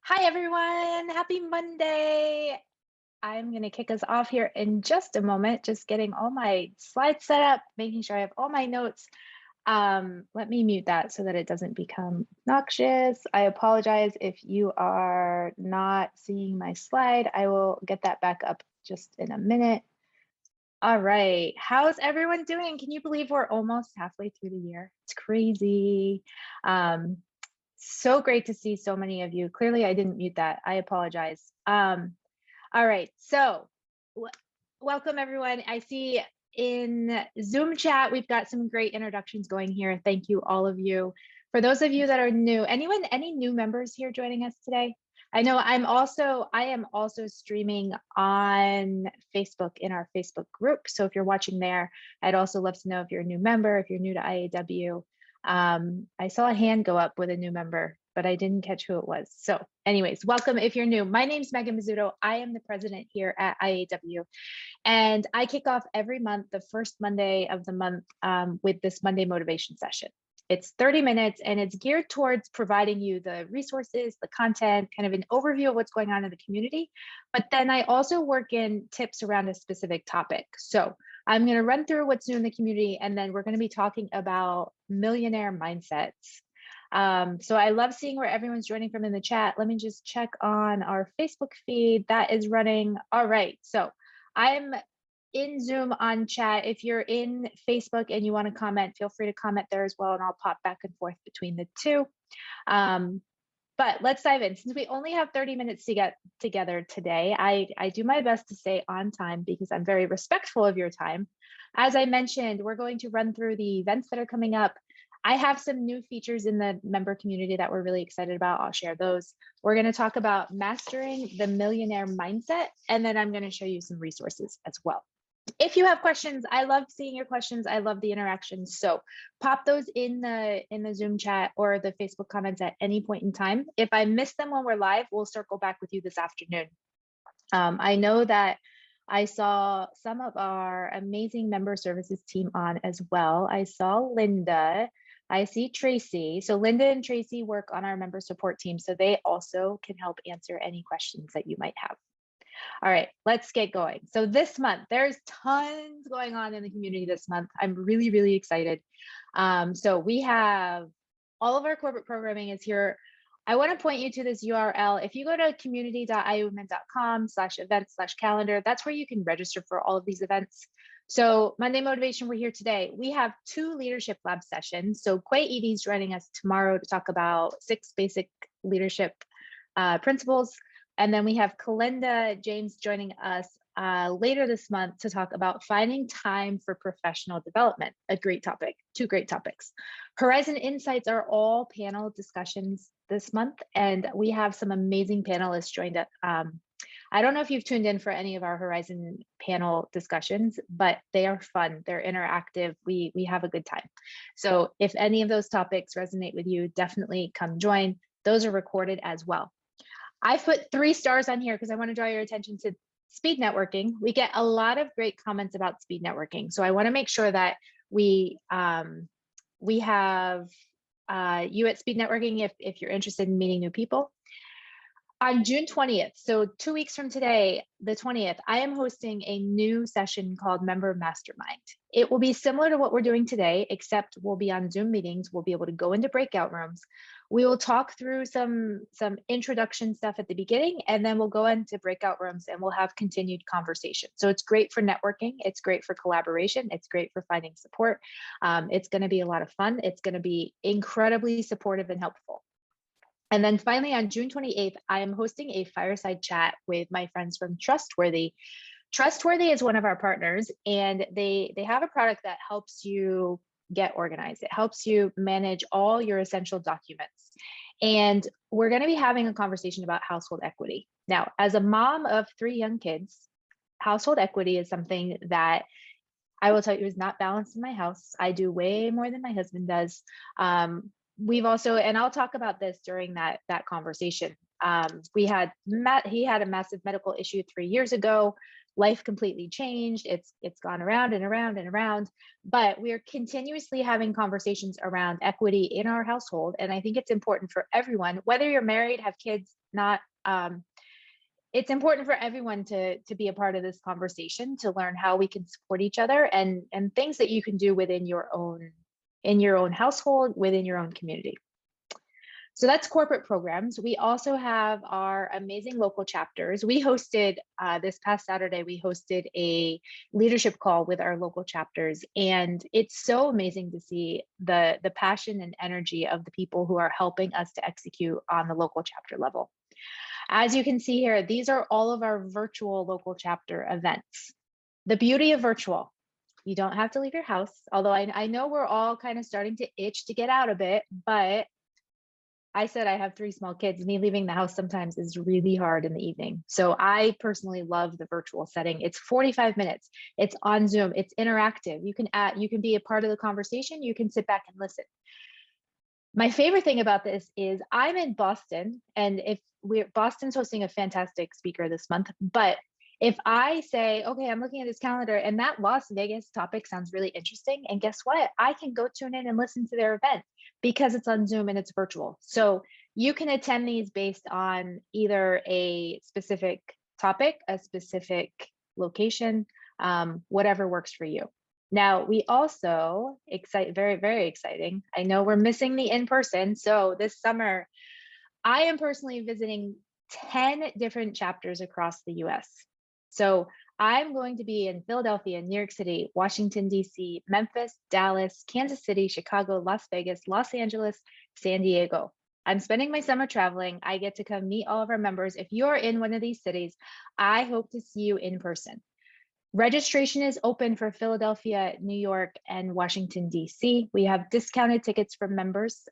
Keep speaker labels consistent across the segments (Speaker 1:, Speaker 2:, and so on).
Speaker 1: Hi, everyone. Happy Monday. I'm going to kick us off here in just a moment, just getting all my slides set up, making sure I have all my notes. Let me mute that so that it doesn't become noxious. I apologize if you are not seeing my slide. I will get that back up just in a minute. All right. How's everyone doing? Can you believe we're almost halfway through the year? It's crazy. Um, so great to see so many of you. Clearly, I didn't mute that. I apologize. All right. So, welcome everyone. I see in Zoom chat, we've got some great introductions going here. Thank you, all of you. For those of you that are new, any new members here joining us today? I know I am also streaming on Facebook in our Facebook group. So if you're watching there, I'd also love to know if you're a new member, if you're new to IAW. I saw a hand go up with a new member, but I didn't catch who it was. So anyways, welcome if you're new. My name's Megan Bizzuto. I am the president here at IAW. And I kick off every month, the first Monday of the month, with this Monday motivation session. It's 30 minutes and it's geared towards providing you the resources, the content, kind of an overview of what's going on in the community. But then I also work in tips around a specific topic. So I'm going to run through what's new in the community, and then we're going to be talking about millionaire mindsets. So I love seeing where everyone's joining from in the chat. Let me just check on our Facebook feed. That is running. All right. So I'm in Zoom on chat. If you're in Facebook and you want to comment, feel free to comment there as well, and I'll pop back and forth between the two. But let's dive in. Since we only have 30 minutes to get together today, I do my best to stay on time because I'm very respectful of your time. As I mentioned, we're going to run through the events that are coming up. I have some new features in the member community that we're really excited about. I'll share those. We're going to talk about mastering the millionaire mindset, and then I'm going to show you some resources as well. If you have questions, I love seeing your questions. I love the interactions. So pop those in the Zoom chat or the Facebook comments at any point in time. If I miss them when we're live, we'll circle back with you this afternoon. I know that I saw some of our amazing member services team on as well. I saw Linda. I see Tracy. So Linda and Tracy work on our member support team, so they also can help answer any questions that you might have. All right, let's get going. So this month, there's tons going on in the community this month. I'm really, really excited. So we have all of our corporate programming is here. I want to point you to this URL. If you go to community.iwomen.com/events/calendar, that's where you can register for all of these events. So Monday Motivation, we're here today. We have 2 leadership lab sessions. So Quay Edie is joining us tomorrow to talk about 6 basic leadership principles. And then we have Kalinda James joining us later this month to talk about finding time for professional development, a great topic, 2 great topics. Horizon Insights are all panel discussions this month, and we have some amazing panelists joined us. I don't know if you've tuned in for any of our Horizon panel discussions, but they are fun, they're interactive, we have a good time. So if any of those topics resonate with you, definitely come join. Those are recorded as well. I put 3 stars on here because I want to draw your attention to speed networking. We get a lot of great comments about speed networking. So I want to make sure that we have you at speed networking if you're interested in meeting new people. On June 20th, so 2 weeks from today, the 20th, I am hosting a new session called Member Mastermind. It will be similar to what we're doing today, except we'll be on Zoom meetings. We'll be able to go into breakout rooms. We will talk through some introduction stuff at the beginning, and then we'll go into breakout rooms and we'll have continued conversation. So it's great for networking. It's great for collaboration. It's great for finding support. It's going to be a lot of fun. It's going to be incredibly supportive and helpful. And then finally, on June 28th, I am hosting a fireside chat with my friends from Trustworthy. Trustworthy is one of our partners, and they have a product that helps you get organized. It helps you manage all your essential documents. And we're going to be having a conversation about household equity. Now, as a mom of 3 young kids, household equity is something that I will tell you is not balanced in my house. I do way more than my husband does. We've also, and I'll talk about this during that conversation. He had a massive medical issue 3 years ago. Life completely changed. It's gone around and around and around, but we're continuously having conversations around equity in our household. And I think it's important for everyone, whether you're married, have kids, not it's important for everyone to be a part of this conversation, to learn how we can support each other, and things that you can do within your own household, within your own community. So that's corporate programs. We also have our amazing local chapters. We hosted this past Saturday, we hosted a leadership call with our local chapters. And it's so amazing to see the passion and energy of the people who are helping us to execute on the local chapter level. As you can see here, these are all of our virtual local chapter events. The beauty of virtual, you don't have to leave your house, although I know we're all kind of starting to itch to get out a bit, but I said I have 3 small kids. Me leaving the house sometimes is really hard in the evening. So I personally love the virtual setting. It's 45 minutes. It's on Zoom. It's interactive. You can be a part of the conversation. You can sit back and listen. My favorite thing about this is I'm in Boston, and Boston's hosting a fantastic speaker this month, but if I say, okay, I'm looking at this calendar and that Las Vegas topic sounds really interesting, and guess what? I can go tune in and listen to their event because it's on Zoom and it's virtual. So you can attend these based on either a specific topic, a specific location, whatever works for you. Now, we also, very, very exciting. I know we're missing the in-person. So this summer, I am personally visiting 10 different chapters across the US. So I'm going to be in Philadelphia, New York City, Washington, D.C., Memphis, Dallas, Kansas City, Chicago, Las Vegas, Los Angeles, San Diego. I'm spending my summer traveling. I get to come meet all of our members. If you're in one of these cities, I hope to see you in person. Registration is open for Philadelphia, New York, and Washington, D.C. We have discounted tickets for members.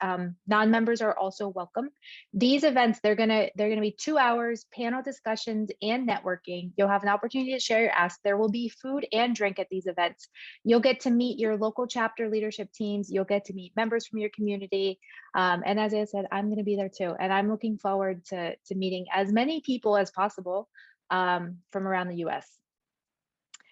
Speaker 1: Non-members are also welcome. These events, they're gonna be 2 hours, panel discussions and networking. You'll have an opportunity to share your ask. There will be food and drink at these events. You'll get to meet your local chapter leadership teams. You'll get to meet members from your community. And as I said, I'm gonna be there too. And I'm looking forward to meeting as many people as possible from around the US.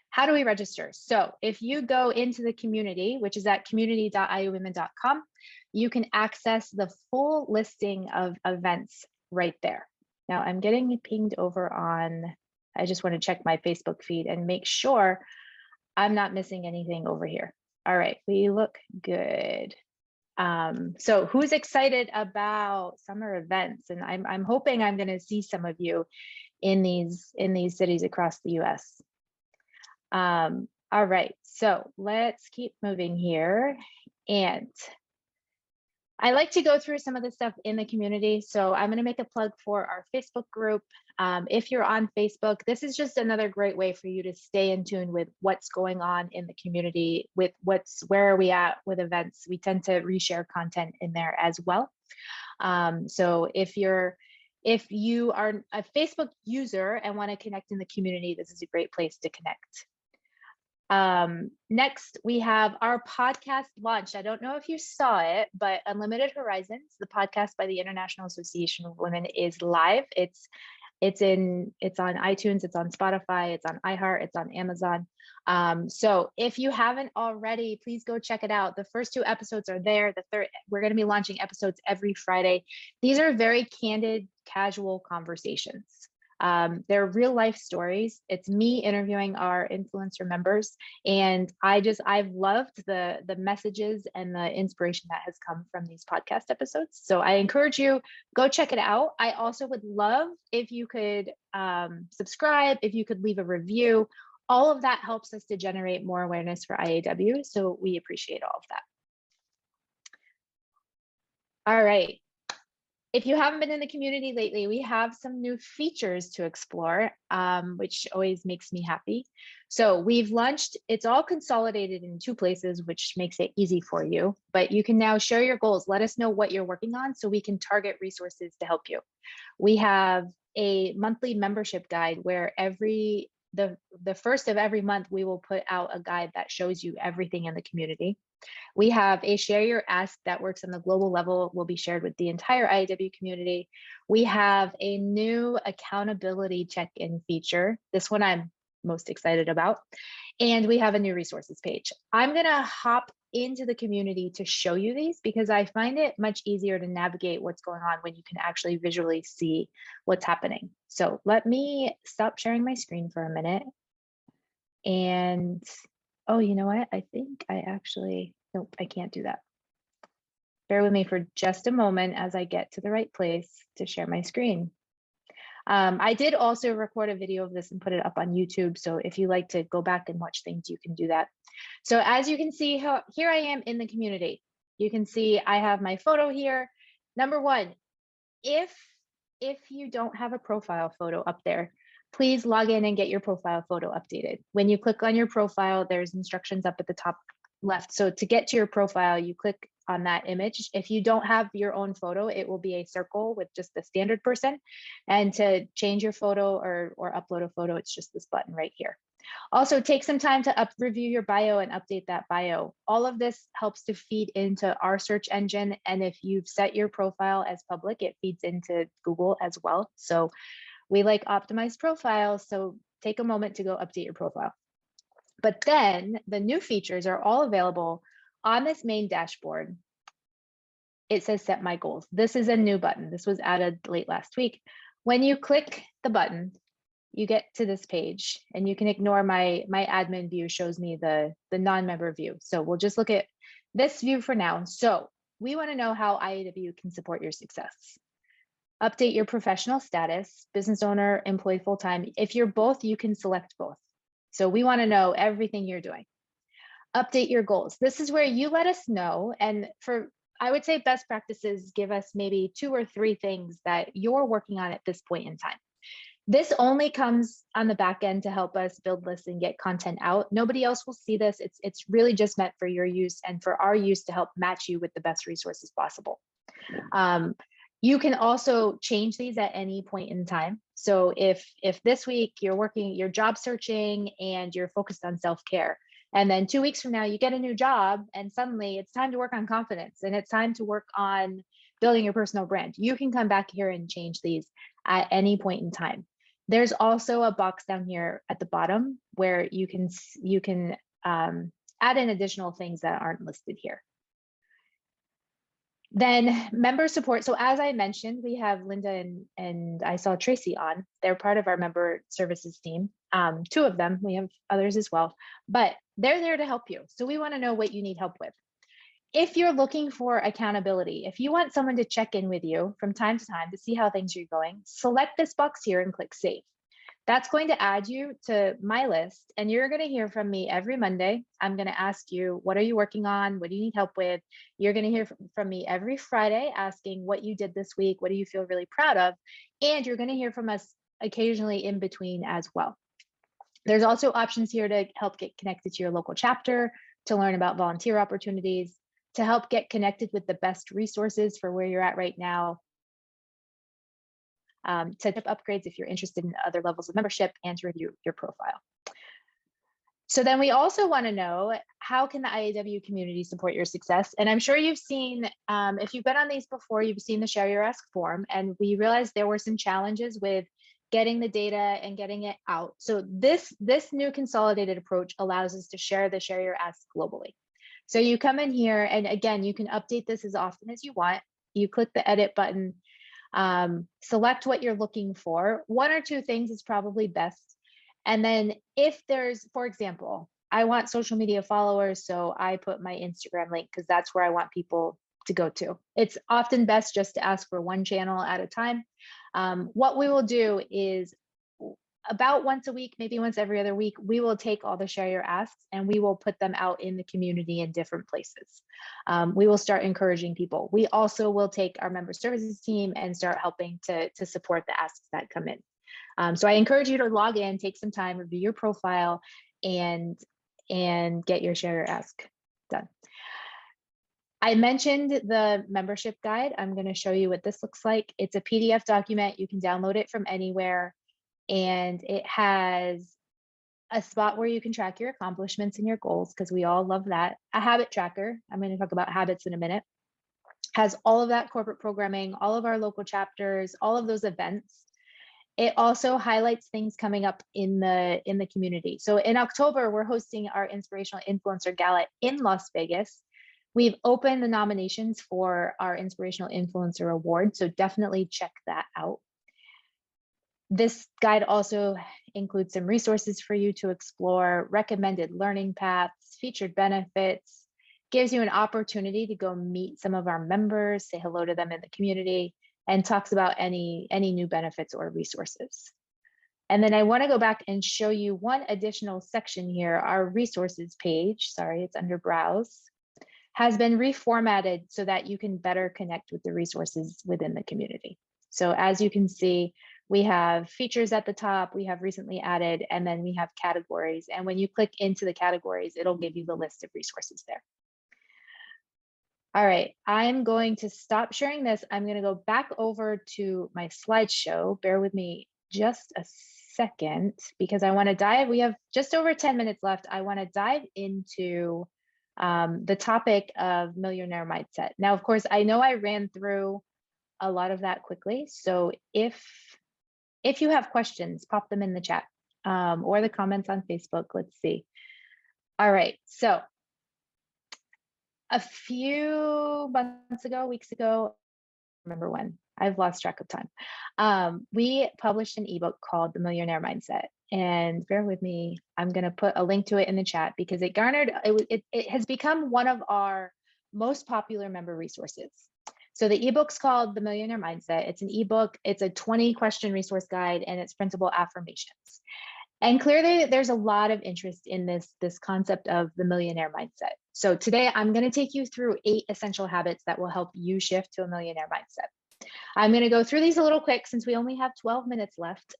Speaker 1: How do we register? So if you go into the community, which is at community.iuwomen.com, you can access the full listing of events right there. Now I'm getting pinged over on, I just want to check my Facebook feed and make sure I'm not missing anything over here. All right, we look good. So who's excited about summer events? And I'm hoping I'm going to see some of you in these cities across the US. All right, so let's keep moving here. And I like to go through some of the stuff in the community. So I'm going to make a plug for our Facebook group. If you're on Facebook, this is just another great way for you to stay in tune with what's going on in the community, with where are we at with events. We tend to reshare content in there as well. So if you are a Facebook user and want to connect in the community, this is a great place to connect. Next, we have our podcast launch. I don't know if you saw it, but Unlimited Horizons, the podcast by the International Association of Women, is live. It's on iTunes, it's on Spotify, it's on iHeart, it's on Amazon. So if you haven't already, please go check it out. The first 2 episodes are there. The third, we're going to be launching episodes every Friday. These are very candid, casual conversations. They're real life stories. It's me interviewing our influencer members. And I've loved the messages and the inspiration that has come from these podcast episodes. So I encourage you, go check it out. I also would love if you could subscribe, if you could leave a review. All of that helps us to generate more awareness for IAW. So we appreciate all of that. All right. If you haven't been in the community lately, we have some new features to explore, which always makes me happy. So we've launched, it's all consolidated in 2 places, which makes it easy for you, but you can now share your goals. Let us know what you're working on so we can target resources to help you. We have a monthly membership guide where the first of every month, we will put out a guide that shows you everything in the community. We have a share your ask that works on the global level, will be shared with the entire IAW community. We have a new accountability check-in feature. This one I'm most excited about. And we have a new resources page. I'm gonna hop into the community to show you these because I find it much easier to navigate what's going on when you can actually visually see what's happening. So let me stop sharing my screen for a minute. And oh, you know what? I think I actually, nope, I can't do that. Bear with me for just a moment as I get to the right place to share my screen. I did also record a video of this and put it up on YouTube. So if you like to go back and watch things, you can do that. So as you can see, here I am in the community. You can see I have my photo here. Number one, if you don't have a profile photo up there, please log in and get your profile photo updated. When you click on your profile, there's instructions up at the top left. So to get to your profile, you click on that image. If you don't have your own photo, it will be a circle with just the standard person. And to change your photo or upload a photo, it's just this button right here. Also, take some time to review your bio and update that bio. All of this helps to feed into our search engine. And if you've set your profile as public, it feeds into Google as well. So we like optimized profiles. So take a moment to go update your profile. But then the new features are all available on this main dashboard. It says set my goals. This is a new button. This was added late last week. When you click the button, you get to this page and you can ignore my admin view shows me the non-member view. So we'll just look at this view for now. So we want to know how IAW can support your success. Update your professional status, business owner, employee full-time. If you're both, you can select both. So we want to know everything you're doing. Update your goals. This is where you let us know. And I would say best practices give us maybe 2 or 3 things that you're working on at this point in time. This only comes on the back end to help us build lists and get content out. Nobody else will see this. It's really just meant for your use and for our use to help match you with the best resources possible. You can also change these at any point in time. So if this week you're job searching and you're focused on self-care, and then 2 weeks from now you get a new job and suddenly it's time to work on confidence and it's time to work on building your personal brand, you can come back here and change these at any point in time. There's also a box down here at the bottom where you can add in additional things that aren't listed here. Then member support. So as I mentioned, we have Linda and I saw Tracy on. They're part of our member services team. 2 of them, we have others as well, but they're there to help you. So we want to know what you need help with. If you're looking for accountability, if you want someone to check in with you from time to time to see how things are going, select this box here and click save. That's going to add you to my list and you're going to hear from me every Monday. I'm going to ask you, what are you working on? What do you need help with? You're going to hear from me every Friday asking what you did this week. What do you feel really proud of? And you're going to hear from us occasionally in between as well. There's also options here to help get connected to your local chapter, to learn about volunteer opportunities, to help get connected with the best resources for where you're at right now, to tip upgrades if you're interested in other levels of membership, and to review your profile. So then we also want to know, how can the IAW community support your success? And I'm sure you've seen, if you've been on these before, you've seen the Share Your Ask form, and we realized there were some challenges with getting the data and getting it out. So this new consolidated approach allows us to share the Share Your Ask globally. So you come in here, and again, you can update this as often as you want. You click the edit button, select what you're looking for. 1 or 2 things is probably best. And then if there's, for example, I want social media followers, so I put my Instagram link because that's where I want people to go to. It's often best just to ask for 1 channel at a time. What we will do is about once a week, maybe once every other week, we will take all the Share Your Asks and we will put them out in the community in different places. We will start encouraging people. We also will take our member services team and start helping to support the asks that come in. So I encourage you to log in, take some time, review your profile, and get your Share Your Ask done. I mentioned the membership guide. I'm going to show you what this looks like. It's a PDF document. You can download it from anywhere. And it has a spot where you can track your accomplishments and your goals, because we all love that. A habit tracker. I'm going to talk about habits in a minute. Has all of that corporate programming, all of our local chapters, all of those events. It also highlights things coming up in the community. So in October, we're hosting our Inspirational Influencer Gala in Las Vegas. We've opened the nominations for our Inspirational Influencer Award, so definitely check that out. This guide also includes some resources for you to explore, recommended learning paths, featured benefits, gives you an opportunity to go meet some of our members, say hello to them in the community, and talks about any new benefits or resources. And then I want to go back and show you one additional section here. Our resources page, sorry, it's under browse, has been reformatted so that you can better connect with the resources within the community. So as you can see, we have features at the top, we have recently added, and then we have categories. And when you click into the categories, it'll give you the list of resources there. All right, I'm going to stop sharing this. I'm going to go back over to my slideshow. Bear with me just a second because I want to dive. We have just over 10 minutes left. I want to dive into the topic of millionaire mindset. Now, of course, I know I ran through a lot of that quickly. So if you have questions, pop them in the chat or the comments on Facebook. Let's see. All right, so a few months ago, weeks ago, I remember when, I've lost track of time. We published an ebook called The Millionaire Mindset. And bear with me, I'm going to put a link to it in the chat because it has become one of our most popular member resources. So the ebook's called The Millionaire Mindset. It's an ebook, it's a 20-question resource guide, and it's printable affirmations. And clearly there's a lot of interest in this concept of the millionaire mindset. So today I'm going to take you through 8 essential habits that will help you shift to a millionaire mindset. I'm going to go through these a little quick since we only have 12 minutes left.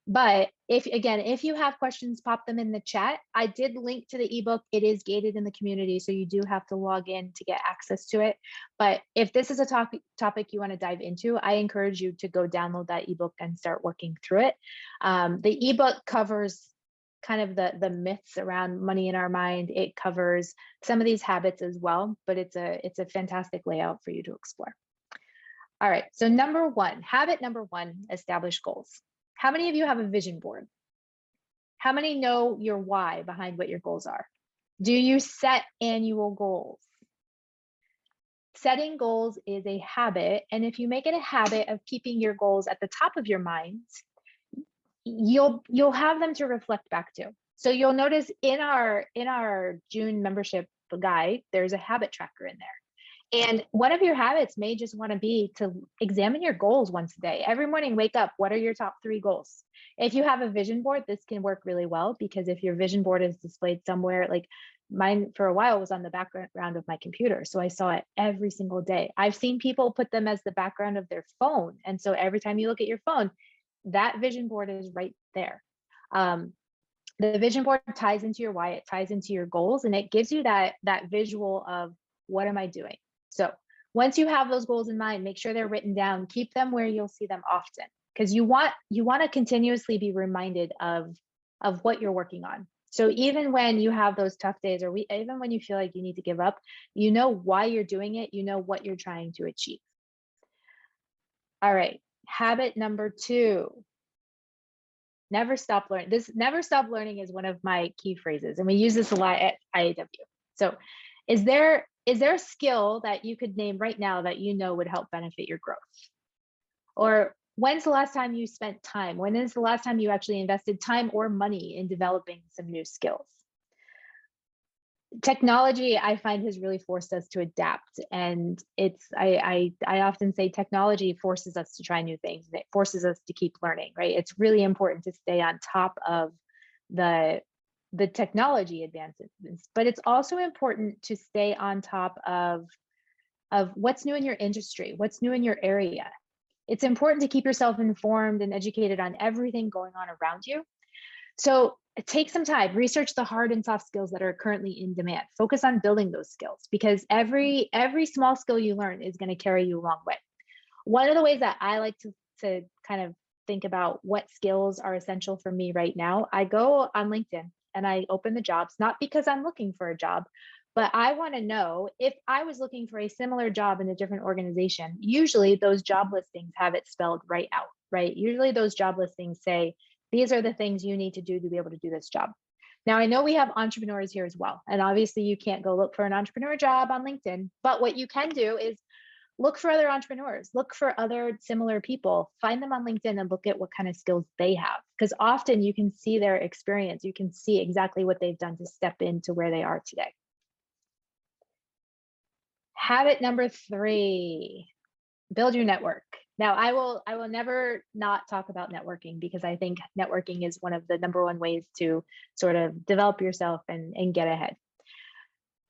Speaker 1: But if you have questions, pop them in the chat. I did link to the ebook. It is gated in the community, so you do have to log in to get access to it. But if this is a topic you want to dive into, I encourage you to go download that ebook and start working through it. The ebook covers kind of the myths around money in our mind. It covers some of these habits as well, but it's a fantastic layout for you to explore. All right, so habit number one, establish goals. How many of you have a vision board? How many know your why behind what your goals are? Do you set annual goals? Setting goals is a habit, and if you make it a habit of keeping your goals at the top of your mind, you'll have them to reflect back to. So you'll notice in our June membership guide, there's a habit tracker in there. And one of your habits may just want to be to examine your goals once a day. Every morning, wake up. What are your top 3 goals? If you have a vision board, this can work really well because if your vision board is displayed somewhere, like mine for a while was on the background of my computer. So I saw it every single day. I've seen people put them as the background of their phone. And so every time you look at your phone, that vision board is right there. The vision board ties into your why, it ties into your goals, and it gives you that visual of what am I doing? So once you have those goals in mind, make sure they're written down, keep them where you'll see them often, because you want to continuously be reminded of what you're working on. So even when you have those tough days, or even when you feel like you need to give up, you know why you're doing it, you know what you're trying to achieve. All right, habit number 2. Never stop learning. This never stop learning is one of my key phrases, and we use this a lot at IAW. So is there a skill that you could name right now that you know would help benefit your growth? Or when's the last time you spent time? When is the last time you actually invested time or money in developing some new skills? Technology, I find, has really forced us to adapt, and I often say technology forces us to try new things. It forces us to keep learning, right? It's really important to stay on top of the technology advances, but it's also important to stay on top of what's new in your industry, what's new in your area. It's important to keep yourself informed and educated on everything going on around you. So take some time, research the hard and soft skills that are currently in demand. Focus on building those skills because every small skill you learn is going to carry you a long way. One of the ways that I like to kind of think about what skills are essential for me right now, I go on LinkedIn and I open the jobs, not because I'm looking for a job, but I want to know if I was looking for a similar job in a different organization. Usually those job listings have it spelled right out, right? Usually those job listings say, these are the things you need to do to be able to do this job. Now, I know we have entrepreneurs here as well. And obviously you can't go look for an entrepreneur job on LinkedIn, but what you can do is look for other entrepreneurs, look for other similar people, find them on LinkedIn and look at what kind of skills they have. Because often you can see their experience, you can see exactly what they've done to step into where they are today. Habit number 3, build your network. Now, I will never not talk about networking, because I think networking is one of the number one ways to sort of develop yourself and get ahead.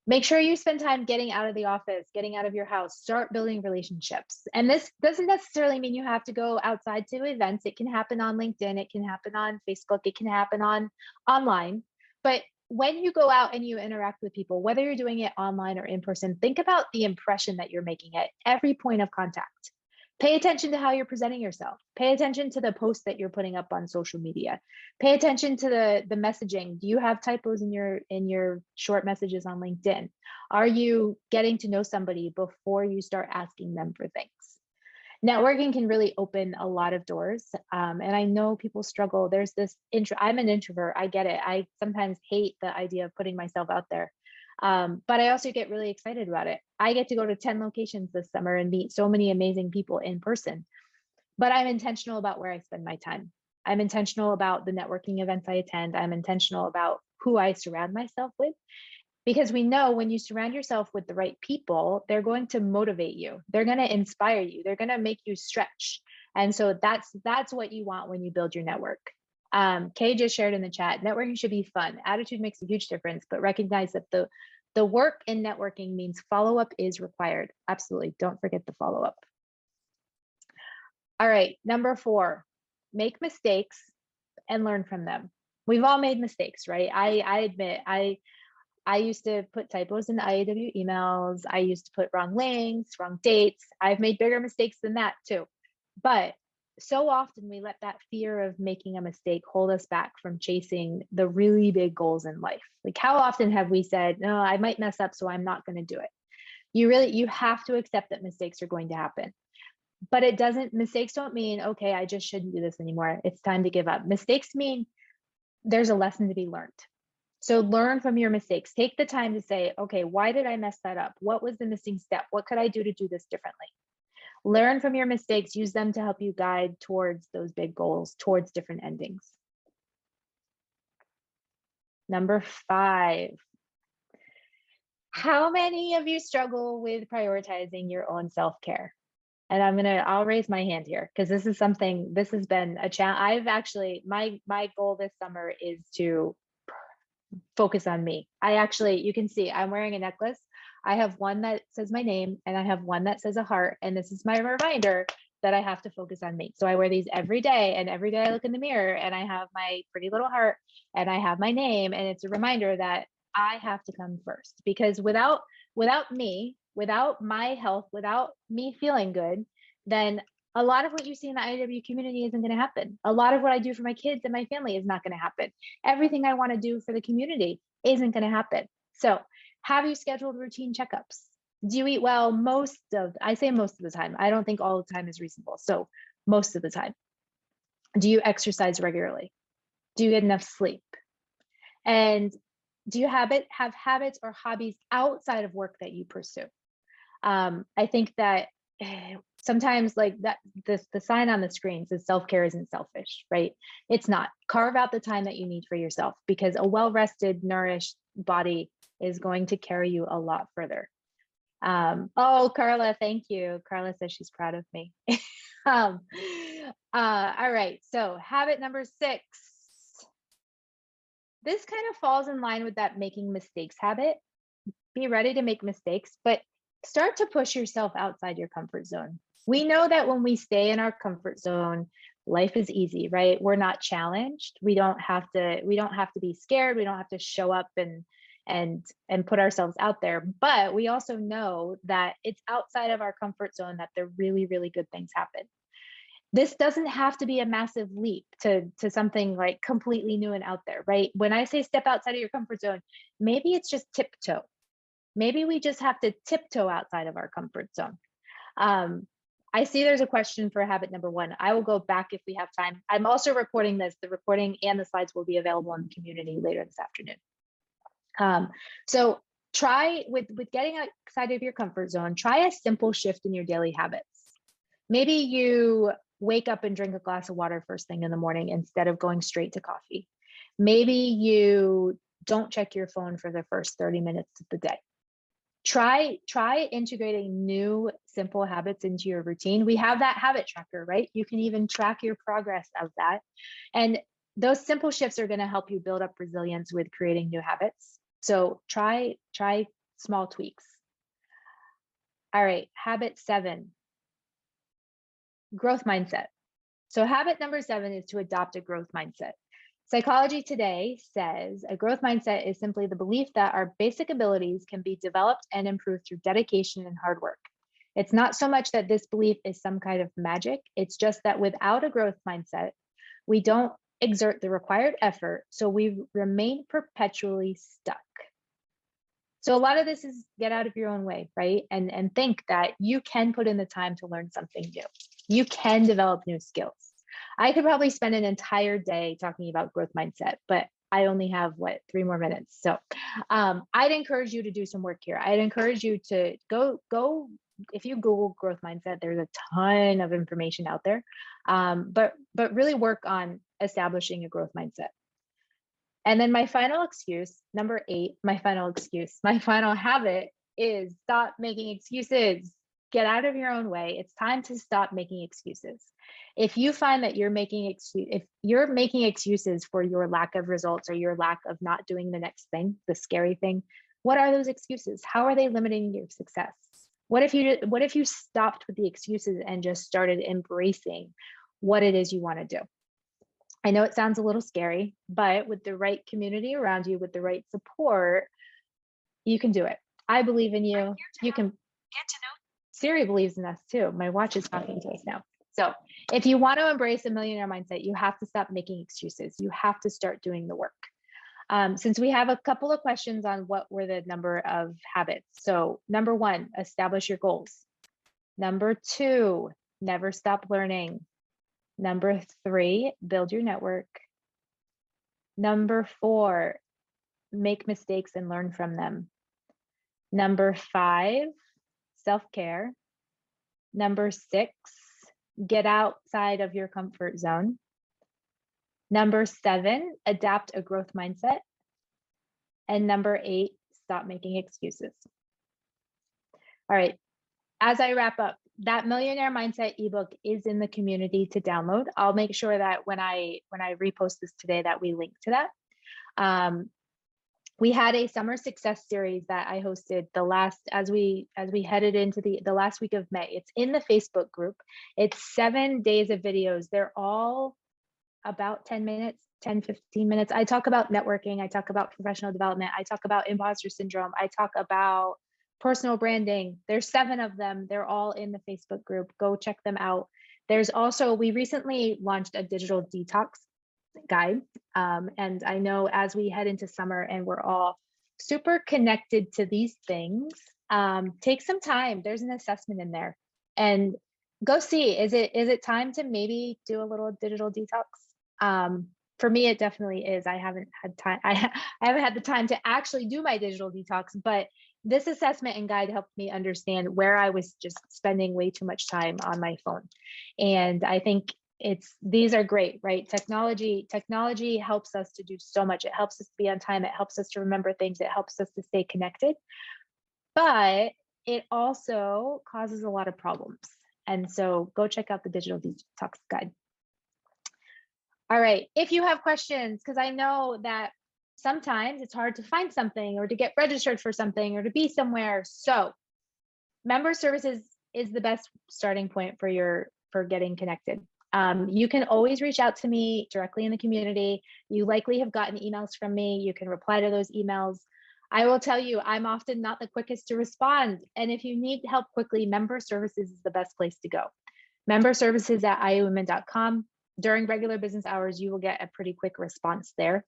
Speaker 1: Make sure you spend time getting out of the office, getting out of your house, start building relationships. And this doesn't necessarily mean you have to go outside to events. It can happen on LinkedIn, it can happen on Facebook, it can happen online. But when you go out and you interact with people, whether you're doing it online or in person, think about the impression that you're making at every point of contact. Pay attention to how you're presenting yourself. Pay attention to the posts that you're putting up on social media. Pay attention to the messaging. Do you have typos in your short messages on LinkedIn? Are you getting to know somebody before you start asking them for things? Networking can really open a lot of doors. And I know people struggle. There's this I'm an introvert. I get it. I sometimes hate the idea of putting myself out there. But I also get really excited about it. I get to go to 10 locations this summer and meet so many amazing people in person. But I'm intentional about where I spend my time. I'm intentional about the networking events I attend. I'm intentional about who I surround myself with. Because we know when you surround yourself with the right people, they're going to motivate you. They're going to inspire you. They're going to make you stretch. And so that's what you want when you build your network. Kay just shared in the chat, networking should be fun. Attitude makes a huge difference, but recognize that the work in networking means follow-up is required. Absolutely. Don't forget the follow-up. All right. Number 4, make mistakes and learn from them. We've all made mistakes, right? I admit, I used to put typos in IAW emails. I used to put wrong links, wrong dates. I've made bigger mistakes than that too. But so often we let that fear of making a mistake hold us back from chasing the really big goals in life. Like, how often have we said, no, I might mess up, so I'm not going to do it. You have to accept that mistakes are going to happen. But mistakes don't mean, okay, I just shouldn't do this anymore. It's time to give up. Mistakes mean there's a lesson to be learned. So learn from your mistakes. Take the time to say, okay, why did I mess that up? What was the missing step? What could I do to do this differently? Learn from your mistakes, use them to help you guide towards those big goals, towards different endings. Number 5, how many of you struggle with prioritizing your own self-care? And I'll raise my hand here, because this has been a challenge. My goal this summer is to focus on me. You can see I'm wearing a necklace. I have one that says my name and I have one that says a heart. And this is my reminder that I have to focus on me. So I wear these every day, and every day I look in the mirror and I have my pretty little heart and I have my name. And it's a reminder that I have to come first, because without me, without my health, without me feeling good, then a lot of what you see in the IW community isn't going to happen. A lot of what I do for my kids and my family is not going to happen. Everything I want to do for the community isn't going to happen. So have you scheduled routine checkups? Do you eat well? I say most of the time. I don't think all the time is reasonable. So most of the time. Do you exercise regularly? Do you get enough sleep? And do you have habits or hobbies outside of work that you pursue? I think that sometimes, like that, the sign on the screen says self-care isn't selfish, right? It's not. Carve out the time that you need for yourself, because a well-rested, nourished body is going to carry you a lot further. Oh, Carla, thank you. Carla says she's proud of me. All right, so habit number 6. This kind of falls in line with that making mistakes habit. Be ready to make mistakes, but start to push yourself outside your comfort zone. We know that when we stay in our comfort zone, life is easy, right? We're not challenged. We don't have to be scared. We don't have to show up and put ourselves out there. But we also know that it's outside of our comfort zone that the really, really good things happen. This doesn't have to be a massive leap to something like completely new and out there, right? When I say step outside of your comfort zone, maybe it's just tiptoe. Maybe we just have to tiptoe outside of our comfort zone. I see there's a question for habit number 1. I will go back if we have time. I'm also recording this. The recording and the slides will be available in the community later this afternoon. So try with getting outside of your comfort zone, try a simple shift in your daily habits. Maybe you wake up and drink a glass of water first thing in the morning instead of going straight to coffee. Maybe you don't check your phone for the first 30 minutes of the day. Try integrating new simple habits into your routine. We have that habit tracker, right? You can even track your progress of that. And those simple shifts are going to help you build up resilience with creating new habits. So try small tweaks. All right, habit 7, growth mindset. So habit number 7 is to adopt a growth mindset. Psychology Today says a growth mindset is simply the belief that our basic abilities can be developed and improved through dedication and hard work. It's not so much that this belief is some kind of magic. It's just that without a growth mindset, we don't exert the required effort, so we remain perpetually stuck. So a lot of this is get out of your own way, right? And think that you can put in the time to learn something new. You can develop new skills. I could probably spend an entire day talking about growth mindset, but I only have 3 more minutes. So I'd encourage you to do some work here. I'd encourage you to go, if you Google growth mindset, there's a ton of information out there, but really work on establishing a growth mindset. And then my final excuse, number 8, my final habit is stop making excuses. Get out of your own way. It's time to stop making excuses. If you find that you're making excuses for your lack of results or your lack of not doing the next thing, the scary thing, what are those excuses? How are they limiting your success? What if you stopped with the excuses and just started embracing what it is you want to do? I know it sounds a little scary, but with the right community around you, with the right support, you can do it. I believe in you. You can get to know. Siri believes in us too. My watch is talking to us now. So if you want to embrace a millionaire mindset, you have to stop making excuses. You have to start doing the work. Since we have a couple of questions on what were the number of habits. So number 1, establish your goals. Number 2, never stop learning. Number 3, build your network. Number 4, make mistakes and learn from them. Number 5, self-care. Number 6, get outside of your comfort zone. Number 7, adapt a growth mindset. And number 8, stop making excuses. All right, as I wrap up, that Millionaire Mindset ebook is in the community to download. I'll make sure that when I repost this today that we link to that. We had a summer success series that I hosted as we headed into the last week of May. It's in the Facebook group. It's 7 days of videos. They're all about 10 minutes, 10, 15 minutes. I talk about networking. I talk about professional development. I talk about imposter syndrome. I talk about personal branding. There's 7 of them. They're all in the Facebook group. Go check them out. There's also, we recently launched a digital detox guide. And I know as we head into summer and we're all super connected to these things, take some time. There's an assessment in there and go see, is it time to maybe do a little digital detox? For me, it definitely is. I haven't had time. I haven't had the time to actually do my digital detox, but this assessment and guide helped me understand where I was just spending way too much time on my phone. And I think these are great, right? Technology helps us to do so much. It helps us to be on time. It helps us to remember things. It helps us to stay connected, but it also causes a lot of problems. And so go check out the digital detox guide. All right, if you have questions, because I know that sometimes it's hard to find something or to get registered for something or to be somewhere. So member services is the best starting point for getting connected. You can always reach out to me directly in the community. You likely have gotten emails from me. You can reply to those emails. I will tell you, I'm often not the quickest to respond. And if you need help quickly, member services is the best place to go. Member services at iwomen.com. During regular business hours, you will get a pretty quick response there.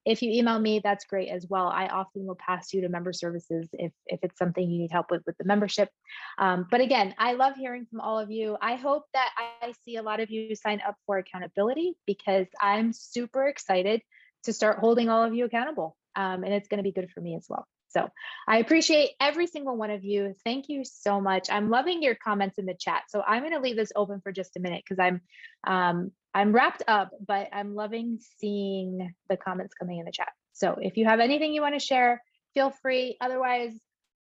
Speaker 1: If you email me, that's great as well. I often will pass you to member services if it's something you need help with the membership. But again, I love hearing from all of you. I hope that I see a lot of you sign up for accountability, because I'm super excited to start holding all of you accountable. And it's going to be good for me as well. So I appreciate every single one of you. Thank you so much. I'm loving your comments in the chat. So I'm going to leave this open for just a minute, because I'm wrapped up, but I'm loving seeing the comments coming in the chat. So if you have anything you want to share, feel free. Otherwise,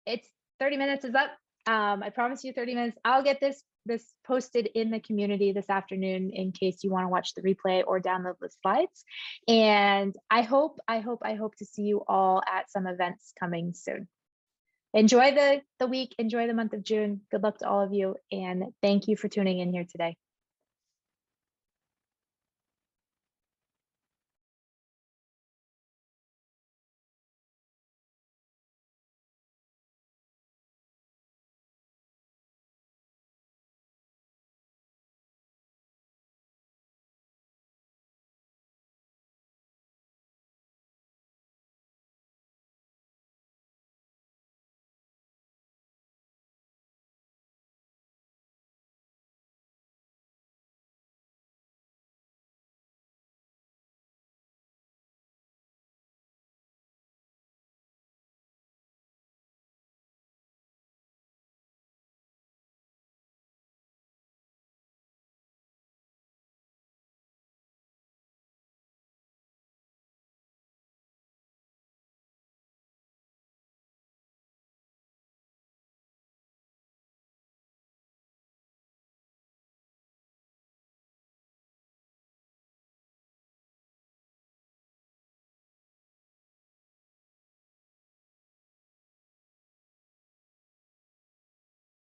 Speaker 1: it's 30 minutes is up. I promise you 30 minutes. I'll get this posted in the community this afternoon in case you want to watch the replay or download the slides. And I hope to see you all at some events coming soon. Enjoy the week, enjoy the month of June. Good luck to all of you, and thank you for tuning in here today.